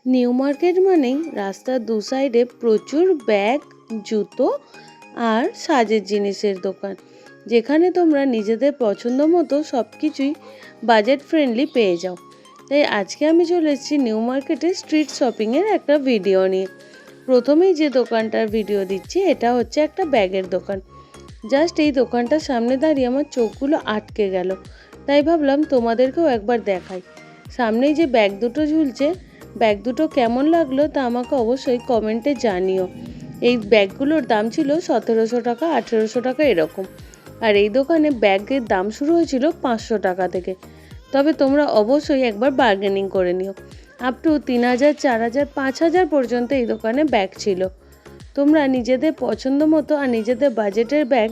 New market মানেই রাস্তার দু সাইডে প্রচুর ব্যাগ, জুতো আর সাজের জিনিসের দোকান, যেখানে তোমরা নিজেদের পছন্দ মতো সব কিছুই বাজেট ফ্রেন্ডলি পেয়ে যাও। তাই আজকে আমি চলে এসেছি নিউ মার্কেটে স্ট্রিট শপিংয়ের একটা ভিডিও নিয়ে। প্রথমেই যে দোকানটার ভিডিও দিচ্ছি এটা হচ্ছে একটা ব্যাগের দোকান। জাস্ট এই দোকানটার সামনে দাঁড়িয়ে আমার চোখগুলো আটকে গেল, তাই ভাবলাম তোমাদেরকেও একবার দেখাই। সামনেই যে ব্যাগ দুটো ঝুলছে, ব্যাগ দুটো কেমন লাগলো তা আমাকে অবশ্যই কমেন্টে জানিও। এই ব্যাগগুলোর দাম ছিল 1700 টাকা, 1800 টাকা এরকম। আর এই দোকানে ব্যাগের দাম শুরু হয়েছিল 500 টাকা থেকে। তবে তোমরা অবশ্যই একবার বার্গেনিং করে নিও। আপ টু 3000, 4000, 5000 পর্যন্ত এই দোকানে ব্যাগ ছিল। তোমরা নিজেদের পছন্দ মতো আর নিজেদের বাজেটের ব্যাগ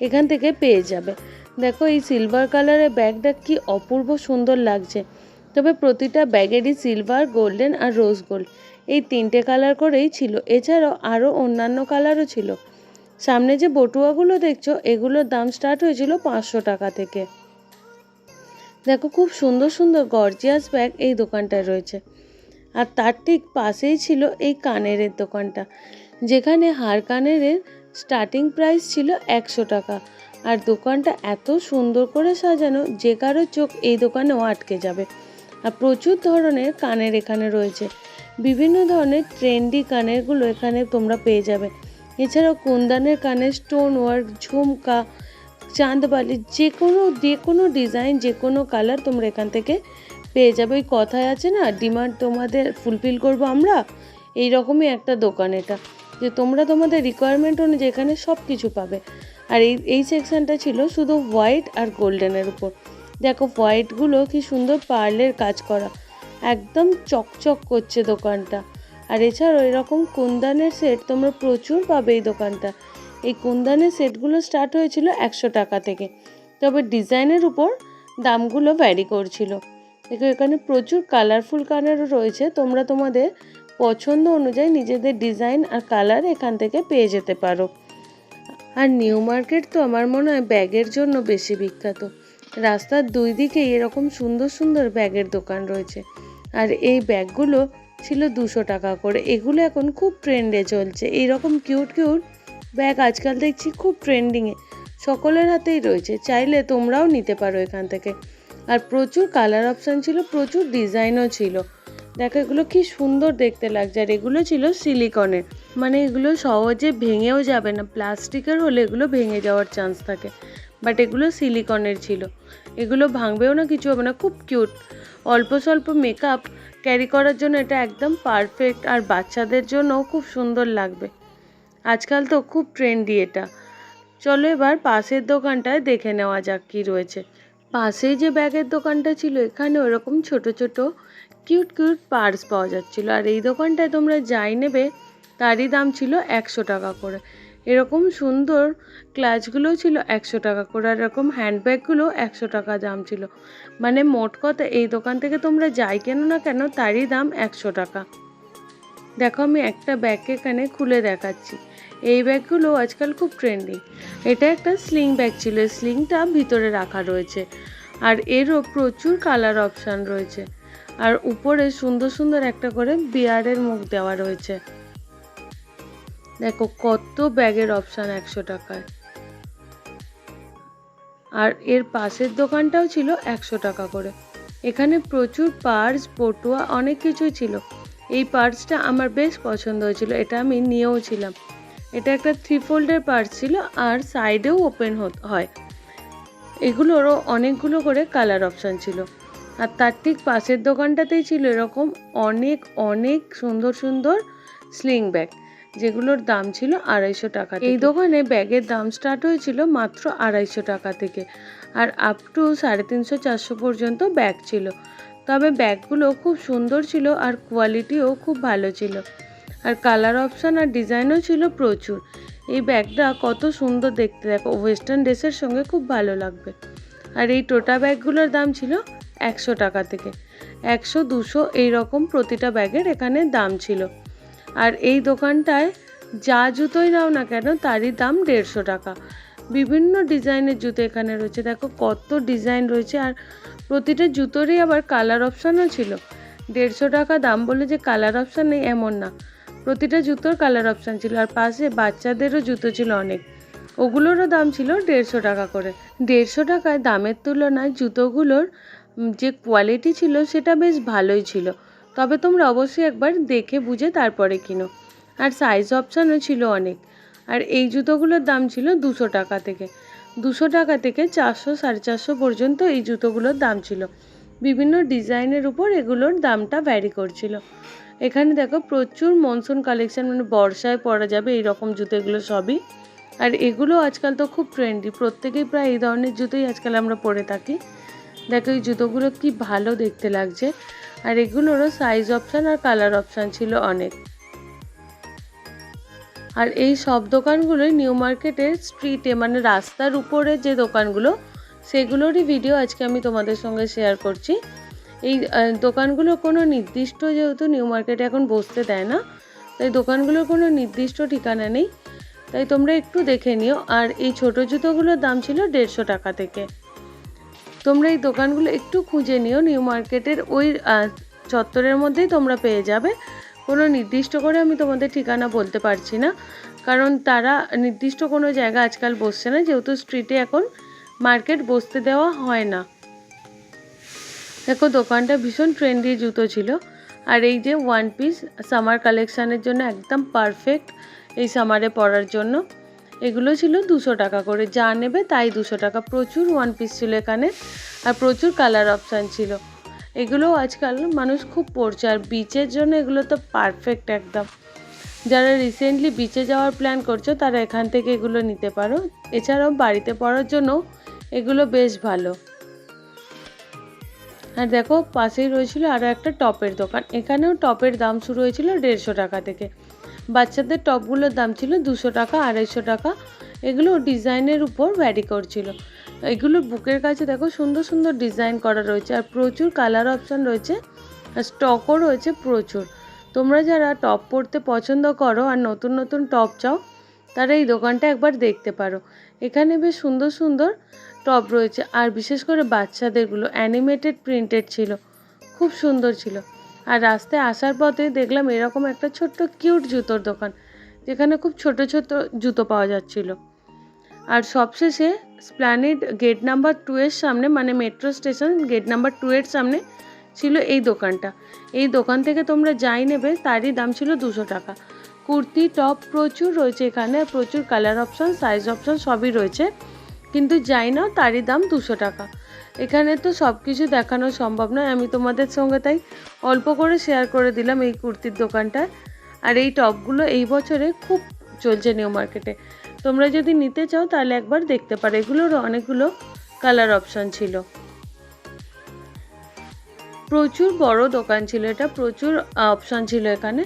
এখান থেকে পেয়ে যাবে। দেখো এই সিলভার কালারের ব্যাগটা কি অপূর্ব সুন্দর লাগছে। তবে প্রতিটা ব্যাগেরই সিলভার, গোল্ডেন আর রোজ গোল্ড এই তিনটে কালার করেই ছিল। এছাড়াও আরও অন্যান্য কালারও ছিল। সামনে যে বটুয়াগুলো দেখছো এগুলোর দাম স্টার্ট হয়েছিল 500 টাকা থেকে। দেখো খুব সুন্দর সুন্দর গর্জিয়াস ব্যাগ এই দোকানটায় রয়েছে। আর তার ঠিক পাশেই ছিল এই কানেরের দোকানটা, যেখানে হার কানেরের স্টার্টিং প্রাইস ছিল 100 টাকা। আর দোকানটা এত সুন্দর করে সাজানো যে কারোর চোখ এই দোকানেও আটকে যাবে। আর প্রচুর ধরনের কানের এখানে রয়েছে। বিভিন্ন ধরনের ট্রেন্ডি কানেরগুলো এখানে তোমরা পেয়ে যাবে। এছাড়াও কুন্দানের কানের, স্টোন ওয়ার্ক, ঝুমকা, চাঁদবালি, যে কোনো ডিজাইন, যে কোনো কালার তোমরা এখান থেকে পেয়ে যাবে। ওই কথায় আছে না, ডিমান্ড তোমাদের ফুলফিল করবো আমরা, এই রকমই একটা দোকান এটা, যে তোমরা তোমাদের রিকোয়ারমেন্ট অনুযায়ী এখানে সব কিছু পাবে। আর এই সেকশনটা ছিল শুধু হোয়াইট আর গোল্ডেনের উপর। দেখো হোয়াইটগুলো কি সুন্দর পার্লের কাজ করা, একদম চকচক করছে দোকানটা। আর এছাড়াও এরকম কুন্দানের সেট তোমরা প্রচুর পাবে এই দোকানটা। এই কুন্দানের সেটগুলো স্টার্ট হয়েছিল 100 টাকা থেকে, তবে ডিজাইনের উপর দামগুলো ভ্যারি করছিল। দেখো এখানে প্রচুর কালারফুল কানেরও রয়েছে, তোমরা তোমাদের পছন্দ অনুযায়ী নিজেদের ডিজাইন আর কালার এখান থেকে পেয়ে যেতে পারো। আর নিউ মার্কেট তো আমার মনে হয় ব্যাগের জন্য বেশি বিখ্যাত। রাস্তার দুই দিকেই এরকম সুন্দর সুন্দর ব্যাগের দোকান রয়েছে। আর এই ব্যাগগুলো ছিল 200 টাকা করে। এগুলো এখন খুব ট্রেন্ডে চলছে। এইরকম কিউট কিউট ব্যাগ আজকাল দেখছি খুব ট্রেন্ডিংয়ে, সকলের হাতেই রয়েছে। চাইলে তোমরাও নিতে পারো এখান থেকে। আর প্রচুর কালার অপশান ছিল, প্রচুর ডিজাইনও ছিল। দেখো এগুলো কি সুন্দর দেখতে লাগছে। আর এগুলো ছিল সিলিকনের, মানে এগুলো সহজে ভেঙেও যাবে না। প্লাস্টিকের হলে এগুলো ভেঙে যাওয়ার চান্স থাকে, বাট এগুলো সিলিকনের ছিল। এগুলো ভাঙবেও না, কিছু হবে না। খুব কিউট, অল্প স্বল্প মেকআপ ক্যারি করার জন্য এটা একদম পারফেক্ট। আর বাচ্চাদের জন্যও খুব সুন্দর লাগবে। আজকাল তো খুব ট্রেন্ডি এটা। চলো এবার পাশের দোকানটায় দেখে নেওয়া যাক কি রয়েছে। পাশেই যে ব্যাগের দোকানটা ছিল এখানে ওরকম ছোট ছোট কিউট কিউট পার্স পাওয়া যাচ্ছিলো। আর এই দোকানটায় তোমরা যাই নেবে তারই দাম ছিল 100 টাকা করে। এরকম সুন্দর ক্লাচগুলোও ছিল 100 টাকা করে। আর এরকম হ্যান্ডব্যাগগুলো 100 টাকা দাম ছিল। মানে মোট কথা এই দোকান থেকে তোমরা যাই কেনো না কেন তারই দাম 100 টাকা। দেখো আমি একটা ব্যাগকে এখানে খুলে দেখাচ্ছি। এই ব্যাগগুলো আজকাল খুব ট্রেন্ডিং। এটা একটা স্লিং ব্যাগ ছিল, স্লিংটা ভিতরে রাখা রয়েছে। আর এরও প্রচুর কালার অপশান রয়েছে। আর উপরে সুন্দর সুন্দর একটা করে বিয়ারের মুখ দেওয়া রয়েছে। দেখো কত ব্যাগের অপশান 100 টাকায়। আর এর পাশের দোকানটাও ছিল 100 টাকা করে। এখানে প্রচুর পার্স, পটুয়া অনেক কিছুই ছিল। এই পার্সটা আমার বেশ পছন্দ হয়েছিল, এটা আমি নিয়েও ছিলাম। এটা একটা 3 ফোল্ডের পার্স ছিল আর সাইডেও ওপেন হয়। এগুলোরও অনেকগুলো করে কালার অপশান ছিল। আর তার ঠিক পাশের দোকানটাতেই ছিল এরকম অনেক অনেক সুন্দর সুন্দর স্লিং ব্যাগ, যেগুলোর দাম ছিল 250 টাকা। এই দোকানে ব্যাগের দাম স্টার্ট হয়েছিল মাত্র 250 টাকা থেকে। আর আপ টু 350-400 পর্যন্ত ব্যাগ ছিল। তবে ব্যাগগুলো খুব সুন্দর ছিল আর কোয়ালিটিও খুব ভালো ছিল। আর কালার অপশান আর ডিজাইনও ছিল প্রচুর। এই ব্যাগটা কত সুন্দর দেখতে, দেখো ওয়েস্টার্ন ড্রেসের সঙ্গে খুব ভালো লাগবে। আর এই টোটা ব্যাগগুলোর দাম ছিল 100 টাকা থেকে 100-200 এইরকম প্রতিটা ব্যাগের এখানে দাম ছিল। আর এই দোকানটায় যা জুতোই নাও না কেন তারই দাম 150 টাকা। বিভিন্ন ডিজাইনের জুতো এখানে রয়েছে। দেখো কত ডিজাইন রয়েছে। আর প্রতিটা জুতোরই আবার কালার অপশানও ছিল। 150 টাকা দাম বলে যে কালার অপশান নেই এমন না, প্রতিটা জুতোর কালার অপশান ছিল। আর পাশে বাচ্চাদেরও জুতো ছিল অনেক, ওগুলোরও দাম ছিল 150 টাকা করে। 150 টাকায় দামের তুলনায় জুতোগুলোর যে কোয়ালিটি ছিল সেটা বেশ ভালোই ছিল। তবে তোমরা অবশ্যই একবার দেখে বুঝে তারপরে কিনো। আর সাইজ অপশানও ছিল অনেক। আর এই জুতোগুলোর দাম ছিল 200 টাকা থেকে, 200 টাকা থেকে 400 450 পর্যন্ত এই জুতোগুলোর দাম ছিল। বিভিন্ন ডিজাইনের উপর এগুলোর দামটা ভ্যারি করছিল। এখানে দেখো প্রচুর মনসুন কালেকশন, মানে বর্ষায় পরা যাবে এইরকম জুতো, এগুলো সবই। আর এগুলো আজকাল তো খুব ট্রেন্ডি, প্রত্যেকেই প্রায় এই ধরনের জুতোই আজকাল আমরা পরে থাকি। দেখো এই জুতোগুলো কি ভালো দেখতে লাগছে। আর এগুলোরও সাইজ অপশান আর কালার অপশান ছিল অনেক। আর এই সব দোকানগুলোই নিউ মার্কেটের স্ট্রিটে, মানে রাস্তার উপরে যে দোকানগুলো, সেগুলোরই ভিডিও আজকে আমি তোমাদের সঙ্গে শেয়ার করছি। এই দোকানগুলো কোনো নির্দিষ্ট, যেহেতু নিউ মার্কেটে এখন বসতে দেয় না, তাই দোকানগুলোর কোনো নির্দিষ্ট ঠিকানা নেই, তাই তোমরা একটু দেখে নিও। আর এই ছোটো জুতোগুলোর দাম ছিল 150 টাকা থেকে। তোমরা এই দোকানগুলো একটু খুঁজে নিও, নিউ মার্কেটের ওই চত্বরের মধ্যেই তোমরা পেয়ে যাবে। কোনো নির্দিষ্ট করে আমি তোমাদের ঠিকানা বলতে পারছি না, কারণ তারা নির্দিষ্ট কোনো জায়গা আজকাল বসছে না, যেহেতু স্ট্রিটে এখন মার্কেট বসতে দেওয়া হয় না। দেখো দোকানটা ভীষণ ট্রেন্ডি জুতো ছিল। আর এই যে ওয়ান পিস সামার কালেকশানের জন্য একদম পারফেক্ট, এই সামারে পরার জন্য এগুলো ছিল 200 টাকা করে, যা নেবে তাই 200 টাকা। প্রচুর ওয়ান পিস ছিল এখানে, আর প্রচুর কালার অপশান ছিল। এগুলো আজকাল মানুষ খুব পরছে, আর বিচের জন্য এগুলো তো পারফেক্ট একদম। যারা রিসেন্টলি বিচে যাওয়ার প্ল্যান করছো তারা এখান থেকে এগুলো নিতে পারো। এছাড়াও বাড়িতে পরার জন্য এগুলো বেশ ভালো। আর দেখো পাশেই রয়েছিল আরও একটা টপের দোকান, এখানেও টপের দাম শুরু হয়েছিল 150 টাকা থেকে। বাচ্চাদের টপগুলোর দাম ছিল 200 টাকা 250 টাকা। এগুলো ডিজাইনের উপর ভ্যারি করছিল। এগুলোর বুকের কাছে দেখো সুন্দর সুন্দর ডিজাইন করা রয়েছে, আর প্রচুর কালার অপশান রয়েছে, আর স্টকও রয়েছে প্রচুর। তোমরা যারা টপ পরতে পছন্দ করো আর নতুন নতুন টপ চাও, তারা এই দোকানটা একবার দেখতে পারো। এখানে বেশ সুন্দর সুন্দর টপ রয়েছে, আর বিশেষ করে বাচ্চাদেরগুলো অ্যানিমেটেড প্রিন্টেড ছিল, খুব সুন্দর ছিল। আর রাস্তায় আসার পথে দেখলাম এরকম একটা ছোট্ট কিউট জুতোর দোকান, যেখানে খুব ছোট ছোট জুতো পাওয়া যাচ্ছিল। আর সবশেষে স্প্ল্যানেড গেট নাম্বার 2 এর সামনে, মানে মেট্রো স্টেশন গেট নাম্বার 2 এর সামনে ছিল এই দোকানটা। এই দোকান থেকে তোমরা যাই নেবে তারই দাম ছিল 200 টাকা। কুর্তি টপ প্রচুর রয়েছে এখানে, প্রচুর কালার অপশান সাইজ অপশান সবই রয়েছে, কিন্তু যাই নাও তারই দাম 200 টাকা। এখানে তো সব কিছু দেখানো সম্ভব নয়, আমি তোমাদের সঙ্গে তাই অল্প করে শেয়ার করে দিলাম এই কুর্তির দোকানটায়। আর এই টপগুলো এই বছরে খুব চলছে নিউ মার্কেটে, তোমরা যদি নিতে চাও তাহলে একবার দেখতে পারো। এগুলোর অনেকগুলো কালার অপশান ছিল, প্রচুর বড় দোকান ছিল এটা, প্রচুর অপশান ছিল এখানে।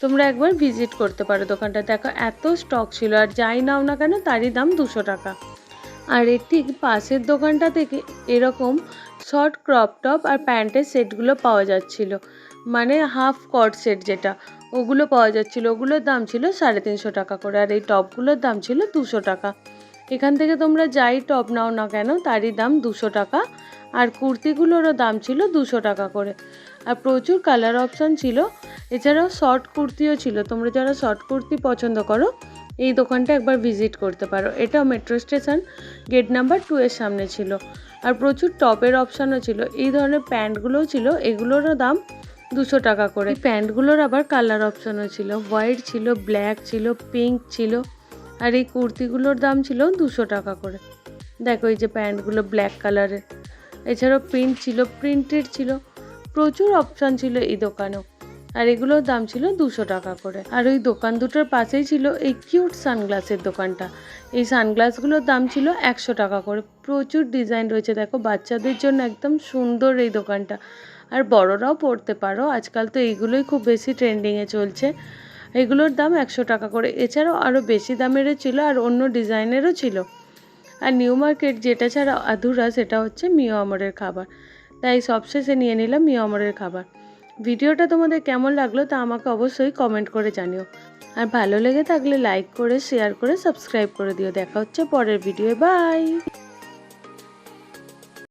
তোমরা একবার ভিজিট করতে পারো দোকানটা, দেখো এত স্টক ছিল, আর যাই নাও না কেন তারই দাম 200 টাকা। আর এর ঠিক পাশের দোকানটা থেকে এরকম শর্ট ক্রপ টপ আর প্যান্টের সেটগুলো পাওয়া যাচ্ছিল, মানে হাফ কট সেট যেটা, ওগুলো পাওয়া যাচ্ছিল। ওগুলোর দাম ছিল 350 টাকা করে, আর এই টপগুলোর দাম ছিল 200 টাকা। এখান থেকে তোমরা যাই টপ নাও না কেন তারই দাম 200 টাকা, আর কুর্তিগুলোরও দাম ছিল 200 টাকা করে। আর প্রচুর কালার অপশান ছিল, এছাড়াও শর্ট কুর্তিও ছিল। তোমরা যারা শর্ট কুর্তি পছন্দ করো এই দোকানটা একবার ভিজিট করতে পারো। এটাও মেট্রো স্টেশন গেট নাম্বার 2 এর সামনে ছিল। আর প্রচুর টপের অপশানও ছিল, এই ধরনের প্যান্টগুলোও ছিল, এগুলোরও দাম 200 টাকা করে। এই প্যান্টগুলোর আবার কালার অপশানও ছিল, হোয়াইট ছিল, ব্ল্যাক ছিল, পিঙ্ক ছিল। আর এই কুর্তিগুলোর দাম ছিল 200 টাকা করে। দেখো এই যে প্যান্টগুলো ব্ল্যাক কালারের, এছাড়াও প্রিন্ট ছিল, প্রিন্টেড ছিল, প্রচুর অপশান ছিল এই দোকানেও। আর এগুলোর দাম ছিল 200 টাকা করে। আর ওই দোকান দুটোর পাশেই ছিল এই কিউট সানগ্লাসের দোকানটা। এই সানগ্লাসগুলোর দাম ছিল 100 টাকা করে। প্রচুর ডিজাইন রয়েছে, দেখো বাচ্চাদের জন্য একদম সুন্দর এই দোকানটা, আর বড়রাও পরতে পারো, আজকাল তো এইগুলোই খুব বেশি ট্রেন্ডিংয়ে চলছে। এগুলোর দাম 100 টাকা করে। এছাড়াও আরও বেশি দামেরও ছিল, আর অন্য ডিজাইনেরও ছিল। আর নিউ মার্কেট যেটা ছাড়া আধুরা সেটা হচ্ছে মিও আমরের খাবার, তাই সবশেষে নিয়ে নিলাম মিও আমরের খাবার। ভিডিওটা তোমাদের কেমন লাগলো তা আমাকে অবশ্যই কমেন্ট করে জানিও, আর ভালো লেগে থাকলে লাইক করে শেয়ার করে সাবস্ক্রাইব করে দিও। দেখা হচ্ছে পরের ভিডিও, বাই।